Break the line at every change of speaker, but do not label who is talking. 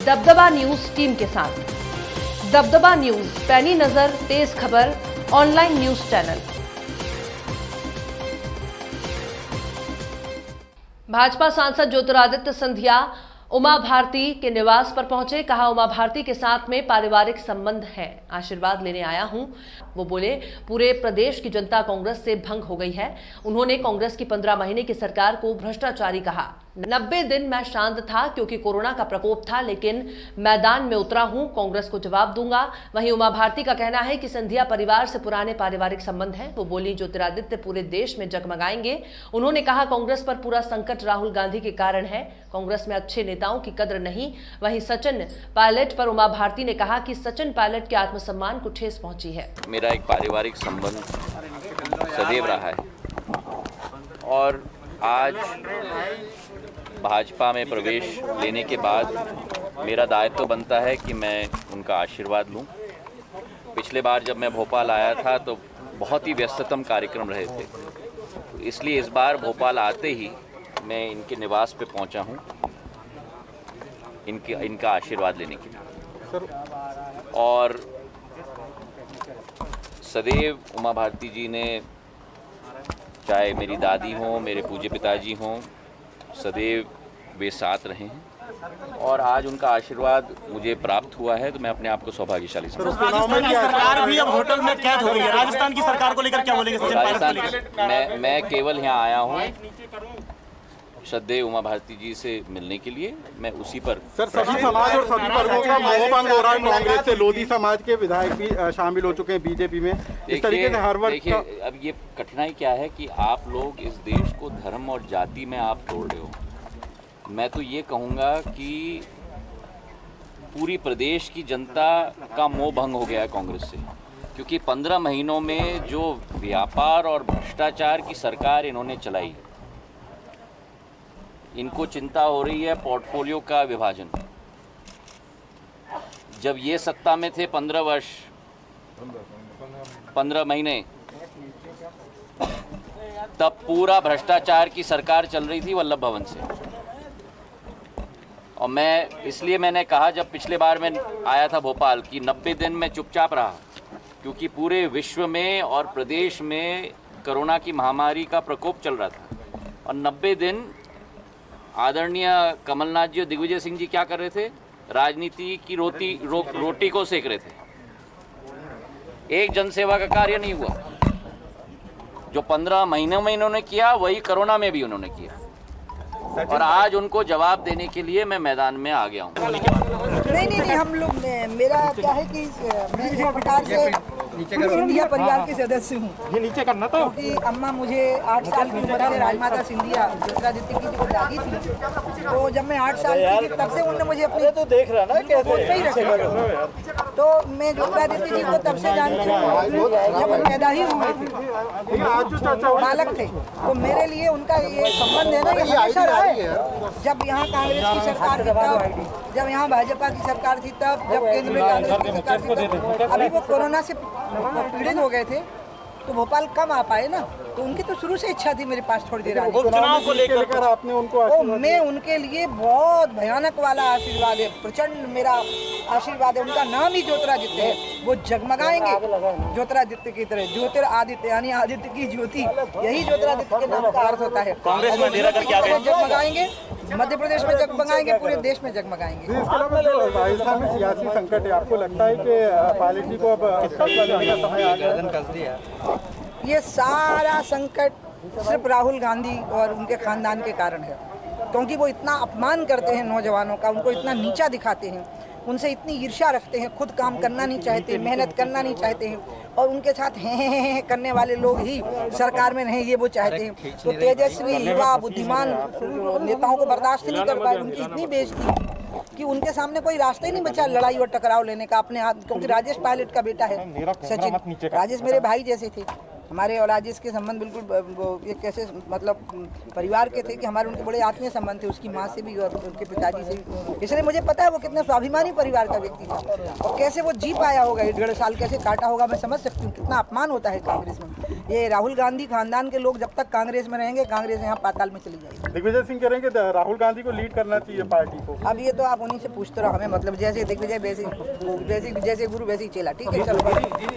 दबदबा news team के साथ। दबदबा न्यूज, पैनी नजर, तेज खबर, ऑनलाइन न्यूज चैनल। भाजपा सांसद ज्योतिरादित्य सिंधिया उमा भारती के निवास पर पहुंचे। कहा, उमा भारती के साथ में पारिवारिक संबंध है, आशीर्वाद लेने आया हूं। वो बोले, पूरे प्रदेश की जनता कांग्रेस से भंग हो गई है। उन्होंने कांग्रेस की 15 महीने की सरकार को भ्रष्टाचारी कहा। 90 दिन मैं शांत था क्योंकि कोरोना का प्रकोप था, लेकिन मैदान में उतरा हूं, कांग्रेस को जवाब दूंगा। वहीं उमा भारती का कहना है कि सिंधिया परिवार से पुराने पारिवारिक संबंध हैं। वो बोली, ज्योतिरादित्य पूरे देश में जगमगाएंगे। उन्होंने कहा, कांग्रेस पर पूरा संकट राहुल गांधी के कारण है। कांग्रेस में अच्छे नेताओं की कद्र नहीं। वहीं सचिन पायलट पर उमा भारती ने कहा कि सचिन पायलट के आत्मसम्मान को ठेस पहुंची है।
मेरा एक पारिवारिक संबंध सदैव रहा है और आज भाजपा में प्रवेश लेने के बाद मेरा दायित्व बनता है कि मैं उनका आशीर्वाद लूं। पिछले बार जब मैं भोपाल आया था तो बहुत ही व्यस्ततम कार्यक्रम रहे थे, तो इसलिए इस बार भोपाल आते ही मैं इनके निवास पे पहुंचा हूं इनका आशीर्वाद लेने के लिए। और सदैव उमा भारती जी ने, चाहे मेरी दादी हों, मेरे पूज्य पिताजी हों, सदैव वे साथ रहे हैं और आज उनका आशीर्वाद मुझे प्राप्त हुआ है, तो मैं अपने आप को सौभाग्यशाली समझता हूं।
राजस्थान की सरकार भी अब होटल में कैद हो गई है। राजस्थान की सरकार को लेकर क्या बोलेंगे सचिन पायलट को लेकर?
मैं केवल यहाँ आया हूँ श्रद्धेय उमा भारती जी से मिलने के लिए। मैं उसी पर
सभी समाज और सभी वर्गों का मोहभंग हो रहा है। कांग्रेस से लोधी समाज के विधायक भी शामिल हो चुके हैं बीजेपी में। इस तरीके से हर वर्ग
देखिए, अब ये कठिनाई क्या है कि आप लोग इस देश को धर्म और जाति में आप तोड़ रहे हो। मैं तो ये कहूँगा कि पूरी प्रदेश की जनता का मोह भंग हो गया है कांग्रेस से, क्योंकि 15 महीनों में जो व्यापार और भ्रष्टाचार की सरकार इन्होंने चलाई, इनको चिंता हो रही है पोर्टफोलियो का विभाजन। जब ये सत्ता में थे 15 वर्ष 15 महीने, तब पूरा भ्रष्टाचार की सरकार चल रही थी वल्लभ भवन से। और मैंने कहा जब पिछले बार मैं आया था भोपाल कि 90 दिन मैं चुपचाप रहा, क्योंकि पूरे विश्व में और प्रदेश में कोरोना की महामारी का प्रकोप चल रहा था। और 90 दिन आदरणीय कमलनाथ जी और दिग्विजय सिंह जी क्या कर रहे थे? राजनीति की रोटी को सेक रहे थे। एक जनसेवा का कार्य नहीं हुआ। जो 15 महीनों में इन्होंने किया, वही कोरोना में भी उन्होंने किया। और आज उनको जवाब देने के लिए मैं मैदान में आ गया हूँ।
नहीं, हम लोग, मेरा क्या है कि मैं एक प्रकार से सिंधिया परिवार के सदस्य हूँ।
ये नीचे करना तो,
क्योंकि अम्मा मुझे 8 साल की उम्र से राजमाता सिंधिया ज्योतिरादित्य की जो दादी थी, तो जब मैं 8 साल की थी तब से उन्होंने मुझे अपने
तो देख रहा ना कैसे
ही रखा। तो मैं ज्योतिरादित्य जी को तब से जानती हूँ जब हम पैदा ही हुए थे, बालक थे। तो मेरे लिए उनका ये संबंध है ना, ये हमेशा रहा है। जब यहाँ कांग्रेस की सरकार थी तब, जब यहाँ भाजपा की सरकार थी तब, जब केंद्र में कांग्रेस की सरकार थी तब। अभी वो कोरोना से पीड़ित हो गए थे तो भोपाल कम आ पाए ना, तो उनकी तो शुरू से इच्छा थी मेरे पास थोड़ी देर आने की।
चुनाव को लेकर आपने उनको
मैं उनके लिए बहुत भयानक वाला आशीर्वाद है, प्रचंड मेरा आशीर्वाद है। उनका नाम ही ज्योतिरादित्य है। वो जगमगाएंगे ज्योतिरादित्य की तरह। ज्योतिरादित्य यानी आदित्य की ज्योति, यही ज्योतिरादित्य के नाम का अर्थ होता है।
कांग्रेस में डेरा करके आ गए।
जगमगाएंगे, मध्य प्रदेश में जगमगाएंगे, पूरे देश में जगमगाएंगे।
इसके अलावा जो राजस्थान में सियासी संकट है, आपको लगता है कि पायलट जी को अब फैसला लेने का समय आ गया?
ये सारा संकट सिर्फ राहुल गांधी और उनके खानदान के कारण है, क्योंकि वो इतना अपमान करते हैं नौजवानों का, उनको इतना नीचा दिखाते हैं, उनसे इतनी ईर्ष्या रखते हैं, खुद काम करना नहीं चाहते, मेहनत करना नहीं चाहते हैं, और उनके साथ हैं करने वाले लोग ही सरकार में नहीं, ये वो चाहते हैं। तो तेजस्वी, युवा, बुद्धिमान नेताओं को बर्दाश्त नहीं कर पाए। उनकी इतनी बेइज्जती कि उनके सामने कोई रास्ता ही नहीं बचा लड़ाई और टकराव लेने का अपने हाथ। क्योंकि राजेश पायलट का बेटा है सचिन, राजेश मेरे भाई जैसे थे, हमारे और राजेश के संबंध बिल्कुल वो ये कैसे मतलब परिवार के थे कि हमारे उनके बड़े आत्मीय संबंध थे, उसकी माँ से भी और उनके पिताजी से भी। इसलिए मुझे पता है वो कितने स्वाभिमानी परिवार का व्यक्ति था और कैसे वो जी पाया होगा, 1.5 साल कैसे काटा होगा। मैं समझ सकती हूँ कितना अपमान होता है कांग्रेस में। ये राहुल गांधी खानदान के लोग जब तक कांग्रेस में रहेंगे, कांग्रेस यहाँ पाताल में चली जाएगी।
दिग्विजय सिंह कह रहे हैं कि राहुल गांधी को लीड करना चाहिए पार्टी को।
अब ये तो आप उन्हीं से पूछते रहो, हमें मतलब जैसे दिग्विजय वैसे जैसे गुरु वैसे ही चेला। ठीक है, चलो।